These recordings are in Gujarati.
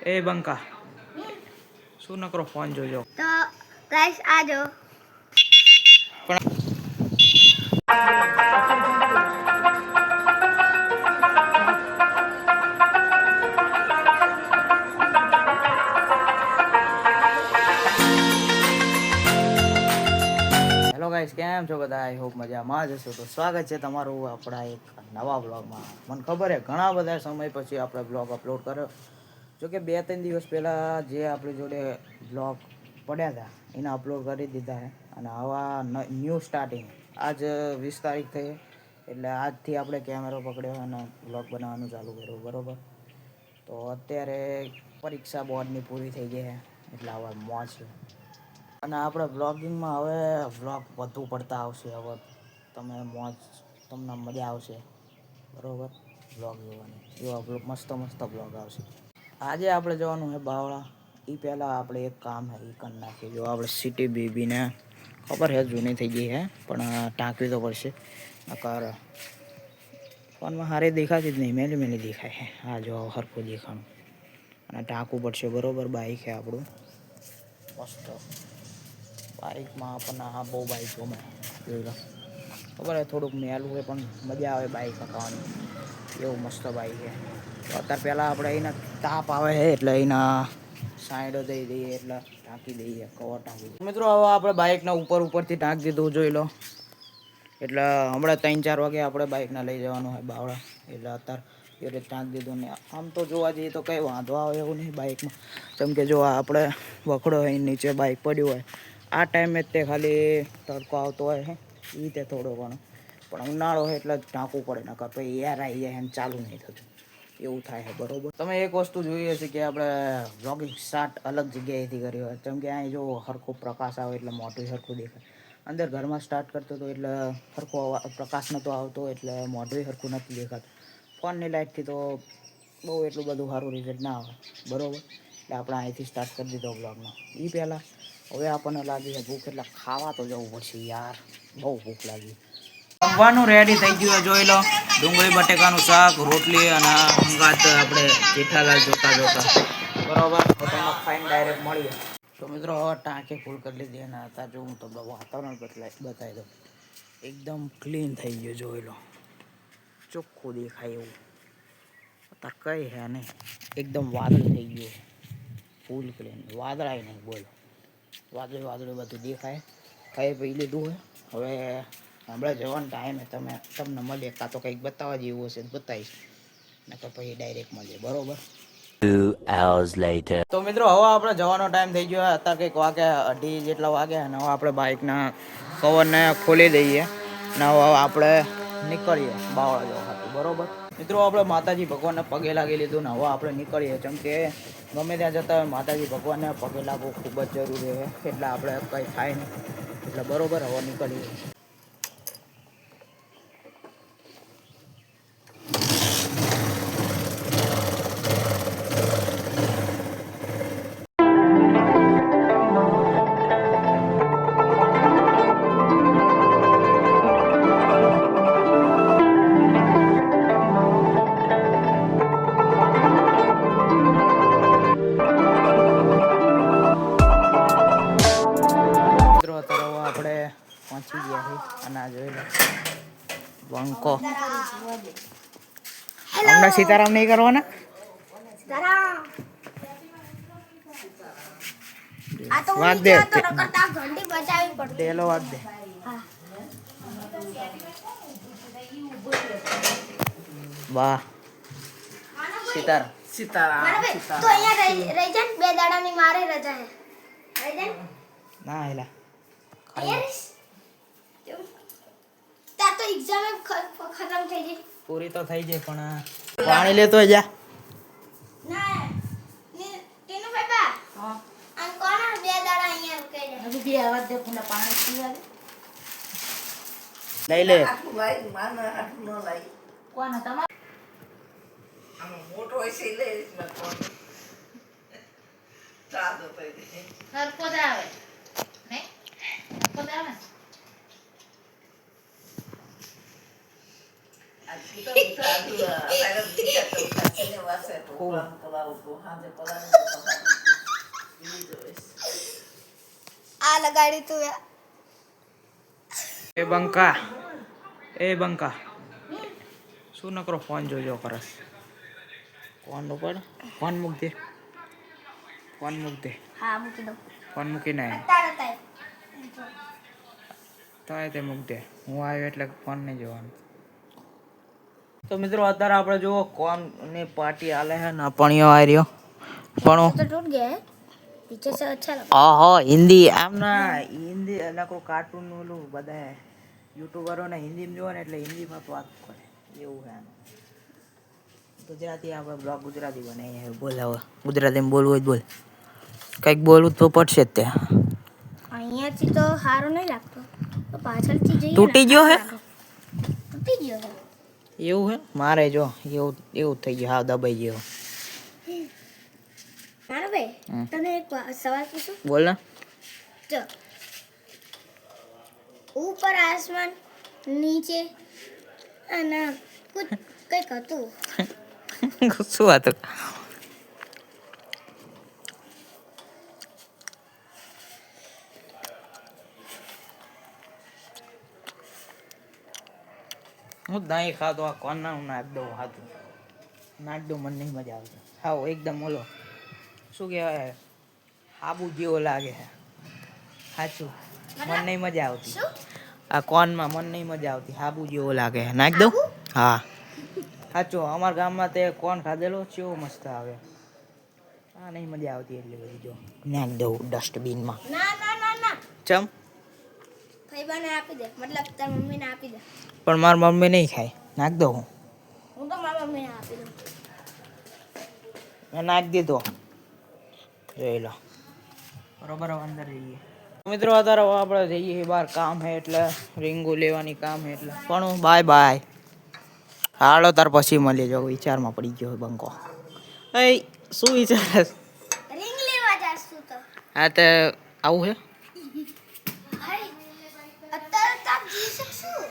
એ બંકા શું નકરો ફોન જોજો તો ગાઈસ આજો હેલો ગાઈસ, કેમ છો બધા? આઈ હોપ મજામાં જ હશો. તો સ્વાગત છે તમારું આપણા એક નવા બ્લોગમાં. મને ખબર છે ઘણા બધા સમય પછી આપણે બ્લોગ અપલોડ કર્યો, જોકે 2-3 દિવસ પહેલાં જે આપણી જોડે બ્લોગ પડ્યા હતા એને અપલોડ કરી દીધા છે. અને આવા ન્યૂ સ્ટાર્ટિંગ આજ 20 તારીખ થઈ, એટલે આજથી આપણે કેમેરો પકડ્યો અને બ્લોગ બનાવવાનું ચાલુ કર્યું, બરાબર. તો અત્યારે પરીક્ષા બોર્ડની પૂરી થઈ ગઈ છે, એટલે હવે મોજ છે. અને આપણે બ્લોગિંગમાં હવે વ્લોગ વધુ પડતા આવશે. હવે તમને મજા આવશે, બરાબર. બ્લોગ જોવાની એવા મસ્ત બ્લોગ આવશે. આજે આપણે જવાનું છે બાવળા. એ પહેલાં આપણે એક કામ છે એ કરી નાખીએ. જો આપણે સિટી બેબીને ખબર છે જૂની થઈ ગઈ છે, પણ ટાંકવી તો પડશે. નકર ફોનમાં સારી દેખાતી જ નહીં, મેલી દેખાય છે. હા, જો સરખું દેખાણું અને ટાંકવું પડશે, બરાબર. બાઈક છે આપણું મસ્ત. બાઇકમાં આપણને બહુ બાઇક ગમે, જોઈ લો. ખબર છે થોડુંક મેલું હોય પણ મજા આવે બાઇક હંકાવાની, એવું મસ્ત બાઇક છે. તો અત્યારે પહેલાં આપણે અહીંના તાપ આવે છે એટલે અહીંના સાઈડો દઈ દઈએ, એટલે ટાંકી દઈએ, કવર ટાંકી દઈએ. મિત્રો હવે આપણે બાઇકના ઉપરથી ટાંકી દીધું, જોઈ લો. એટલે હમણાં 3-4 વાગે આપણે બાઇકને લઈ જવાનું હોય બાવળા, એટલે અત્યારે એ રીતે ટાંકી દીધું. ને આમ તો જોવા જઈએ તો કંઈ વાંધો આવે એવું નહીં બાઇકમાં, જેમ કે જો આપણે વખડો હોય નીચે બાઇક પડ્યું હોય, આ ટાઈમે જ તે ખાલી તડકો આવતો હોય છે એ રીતે થોડો ઘણો, પણ ઉનાળો હોય એટલે જ ટાંકવું પડે. નકર પછી એર આવી જાય અને ચાલુ નહીં થતું, એવું થાય છે, બરાબર. તમે એક વસ્તુ જોઈએ છે કે આપણે વ્લોગિંગ સ્ટાર્ટ અલગ જગ્યાએથી કર્યું હોય, જેમ કે અહીં જો સરખો પ્રકાશ આવે એટલે મોઢું સરખું દેખાય. અંદર ઘરમાં સ્ટાર્ટ કરતો હતો એટલે સરખો પ્રકાશ નહોતો આવતો, એટલે મોઢું સરખું નથી દેખાતું. ફોનની લાઇટથી તો બહુ એટલું બધું સારું રિઝલ્ટ ના આવે, બરાબર. એટલે આપણે અહીંથી સ્ટાર્ટ કરી દીધો બ્લોગનો. એ પહેલાં હવે આપણને લાગી છે ભૂખ, એટલે ખાવા તો જવું પડશે યાર, બહુ ભૂખ લાગી. જમવાનું રેડી થઈ ગયું, જોઈ લો. ડુંગળી બટેકાનું શાક, રોટલી અને હંગાત આપણે જેઠાલાલ જોતા, બરાબર. તો તમને ખાઈને ડાયરેક્ટ મળીએ. તો મિત્રો હવે ટાંકી ફૂલ કરી લીધી, અને અત્યારે જો હું તમને વાતાવરણ બતાવી દઉં. એકદમ ક્લીન થઈ ગયું, જોઈ લો. ચોખ્ખું દેખાય એવું અત્યારે કંઈ છે નહીં, એકદમ વાદળ થઈ ગયું, ફૂલ ક્લીન. વાદળાય નહીં, બોલો. વાદળું બધું દેખાય. ખાઈ પી લીધું હોય, હવે હમણાં જવાનો ટાઈમ તમને મળીએ. કાં તો કંઈક બતાવવા જેવું હશે તો બતાવીશ, નકર પછી ડાયરેક્ટ મળીએ, બરાબર. 2 hours later. તો મિત્રો હવે આપણે જવાનો ટાઈમ થઈ ગયો. અત્યારે કંઈક વાગ્યા 2:30 જેટલા વાગ્યા, અને હવે આપણે બાઇકના કવરને ખોલી દઈએ અને હવે આપણે નીકળીએ બાવળા જવા માટે, બરાબર. મિત્રો આપણે માતાજી ભગવાનને પગે લાગી લીધું ને હવે આપણે નીકળીએ, જેમ કે ગમે ત્યાં જતા હોય માતાજી ભગવાનને પગે લાગવું ખૂબ જ જરૂરી છે, એટલે આપણે કંઈ થાય નહીં, એટલે બરાબર. હવે નીકળીએ. આપણે પહોંચી ગયા છીએ અને આ જોઈ લો બંકો. હમણાં સીતારામ નહીં કરવાના? વાગ દે, ડેલો વાગ દે. વાહ, સીતારામ. તો અહીંયા રહી જા, 2 દાડાની મારે રજા છે. રહી જા ના એલા તાર તો એક્ઝામ ખતમ થઈ ગઈ, પૂરી તો થઈ જાય, પણ પાણી લેતો જા. ના ટીનુ ભાઈ બા હા આ કોણ 2 દાડા અહીંયા રોકાઈ જાય. હજી 2 આવાજ દે, પુના પાણી પીવા દે. લઈ લે. કોણ તમાર આમ મોટો હોય છે લે માં કોણ ચાલો થઈ દે સરકો જ આવે ને, સરકો જ આવે. આ કીધું સાધુ આ તારે બીજા તો ખાસને વાસે તો ખૂબ આ લગાડી તું યાર. એ બંકા શું નકરો ફોન જોજો કરે ફોન ઉપર ફોન મૂક દે હા મૂકી દઉં. ફોન મૂકીને તારે તો તે મૂક દે હું આવ્યો એટલે ફોન નહીં જોવાનું. તો મિત્રો અત્યારે આપણે જુઓ કોની પાર્ટી આલે છે ને પણિયો આવી રહ્યો પણ तो टूट गया है पीछे से अच्छा लगा. હા હિન્દી આમ ના હિન્દી નકરો કાર્ટૂન નું ઓલું બધા યુટ્યુબરો ને હિન્દીમાં જોવે ને એટલે હિન્દીમાં વાત કરે એવું છે આનું. ગુજરાતી આપણે બ્લોગ ગુજરાતી બનાવીએ બોલ હવે ગુજરાતીમાં બોલવું હોય તો બોલ કંઈક બોલવું તો પડશે જ તે અહીંયાથી તો સારું નહીં લાગતો તો પાછળથી જઈએ ને તૂટી ગયો હે? તૂટી ગયો હે. એવું હે મારે જો એવું જ થઈ ગયું હાવ દબાઈ ગયો. મારો ભાઈ તને એક સવાલ પૂછું. બોલ ને જો ऊपर आसमान नीचे અને કુછ કંઈક હતું. શું હતું? હું દહીં ખાતો આ કોના હું નાખ દઉં હાથું નાખ દઉં મને નહીં મજા આવતી હાવ એકદમ ઓલો શું કહેવાય આબુ જેવો લાગે છે સાચું મને નહીં મજા આવતી શું? આ કોનમાં મને નહીં મજા આવતી હાબુ જેવો લાગે છે નાખ દઉં હા સાચું અમારા ગામમાં તે કોણ ખાધેલો કેવો મસ્ત આવે આ નહીં મજા આવતી એટલી બધી જો નાખ દઉં ડસ્ટબિનમાં ના ના ના ના ચમ ફઈબાને આપી દે મતલબ તાર મમ્મીને આપી દે. પણ મારી મમ્મી નહીં ખાય નાખ દઉં હું તો મારા મમ્મીને આપી દઉં. મેં નાખ દીધો જોઈ લો બરોબર હવે અંદર જઈએ મિત્રો અત્યારે આપણે જઈએ બહાર કામ હે એટલે રીંગુ લેવાની કામ હે એટલે પણ બાય હાલો તાર પછી મળી જાવ વિચારમાં પડી ગયો બંકો એ શું વિચાર રિંગ લેવા જાસ તું તો. હા તે આવું હે હાય અત્યારે તાપ જી શકશું.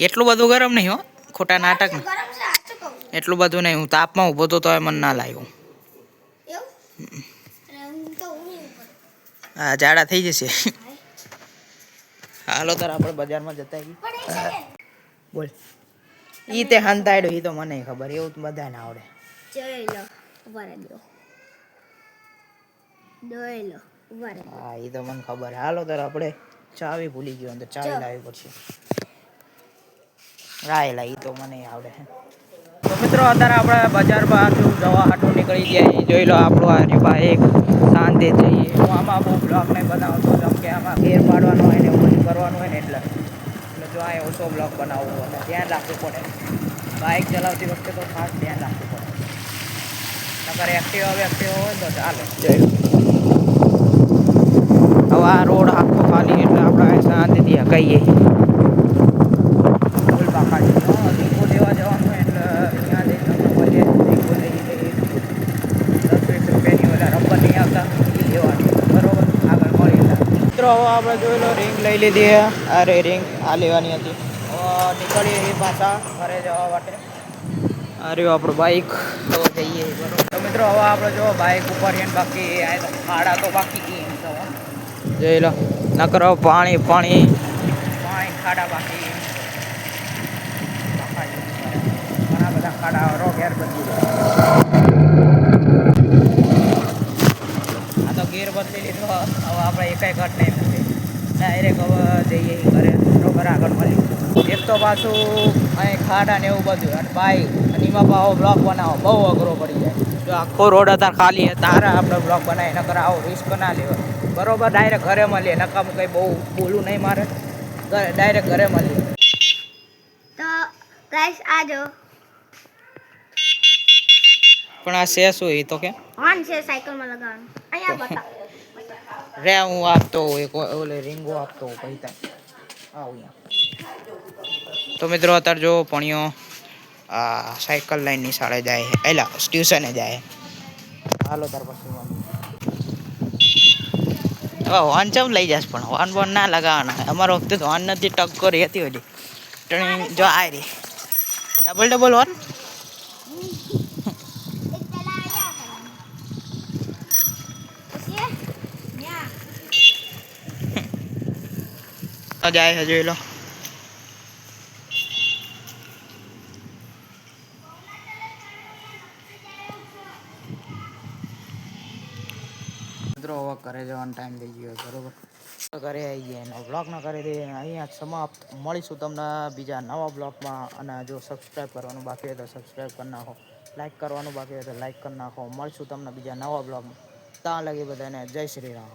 એટલું બધું ગરમ નહીં હો ખોટા નાટક ગરમ છે સાચું કહું છું. એટલું બધું નહીં હું તાપમાં ઊભો તો તોય મને ના લાગ્યું એવું અને હું તો ઊંઘી ઉપર. હા જાડા થઈ જશે હાય હાલો તાર આપણે બજારમાં જતા આવીએ પણ એક સેકન્ડ બોલ ઈ તે હંતાડ્યો ઈ તો મને ખબર એવું તો બધાને આવડે જોઈ લો ઉભા રહી દો. જોઈ લો ઉભા રહી. હા ઈ તો મને ખબર હાલો તાર આપણે ચાવી ભૂલી ગયો અંદર ચાવી ચાલ. લાવવી પડશે રાયલા ઈ તો મને આવડે તો મિત્રો અત્યારે આપણે બજાર બાજુ જવા હાટું નીકળી જાય જોઈ લો આપણું આ રહ્યું બાઈક શાંતિ જઈએ હું આમાં બહુ બ્લોગ નહીં બનાવતો કેમ કે આમાં ઘેર પાડવાનો હોય ને બધું કરવાનું હોય ને એટલે જો આ ઓછો બ્લોગ બનાવવો અને ધ્યાન રાખવું પડે બાઇક ચલાવતી વખતે તો ખાસ ધ્યાન રાખવું પડે નકર એક્ટિવા હોય તો ચાલે જોઈ હવે આ રોડ આખો ખાલી એટલે આપણે શાંતિથી કહીએ ફૂલ બાકા દીપો દેવા જવાનું હોય એટલે ત્યાં જઈને તમને મળીએ દીપો લઈ લઈએ 10-20 રૂપિયાની ઓલા રબર નહીં આવતા એ લેવાની બરોબર આગળ મળીએ મિત્રો હવે આપણે જોઈ લો રિંગ લઈ લીધી અરે રિંગ આ લેવાની હતી નીકળીએ એ પાછા ઘરે જવા માટે અરે આપણું બાઈક હવે જઈએ બરોબર તો મિત્રો હવે આપણે જો બાઈક ઉપર એને બાકી આ તો ખાડા તો બાકી જોઈ લો નકરો પાણી ખાડા બાકી ઘણા બધા ખાડા રો ઘેર બદલી આ તો ગેર બદલી લીધો હવે આપણે એકાઈ ઘટ નહીં મૂકે ડાયરેક્ટ હવે જઈએ ઘરે બરોબર આગળ મળી એક તો પાછું અહીં ખાડા ને એવું બધું અને બાઈક અને એમાં પાછો બ્લોક બનાવો બહુ અઘરો પડી જાય જો આખો રોડ અત્યારે ખાલી છે તારે આપણે બ્લોક બનાવી નકર આવો રિસ્ક ના લેવાય બરોબર ડાયરેક્ટ ઘરે મળીએ નકામું કંઈ બહુ બોલું નહીં મારે ડાયરેક્ટ ઘરે મળીએ તો ગાઈસ આ જો પણ આ છે શું એ તો કે ઓન છે સાયકલમાં લગાવવાનું અહીંયા બતાવ રે હું આપતો એક ઓલે રીંગો આપતો પૈસા આવું અહીંયા તો મિત્રો અત્યારે જો પણિયો આ સાયકલ લઈને નિશાળે જાય એલા ટ્યુશને જાય હાલો તાર પછી હોર્ન ચમ લઈ જશ પણ હોર્ન બોર્ન ના લગાવવાના અમારા વખતે તો હોર્ન નથી ટક્કર હતી હજી ટ્રેનિંગ જો આ રહી ડબલ હોર્ન એક પેલા જાય છે જોઈ લો. મિત્રો હવે ઘરે જવાનો ટાઈમ થઈ ગયો બરોબર. ઘરે આવી ગયા એનો બ્લોગના કરી દઈએ અહીંયા સમાપ્ત. મળીશું તમને બીજા નવા બ્લોગમાં. અને જો સબસ્ક્રાઈબ કરવાનું બાકી હોય તો સબસ્ક્રાઈબ કરી નાખો, લાઈક કરવાનું બાકી હોય તો લાઈક કરી નાખો. મળીશું તમને બીજા નવા બ્લોગમાં. ત્યાં લગી બધાને જય શ્રી રામ.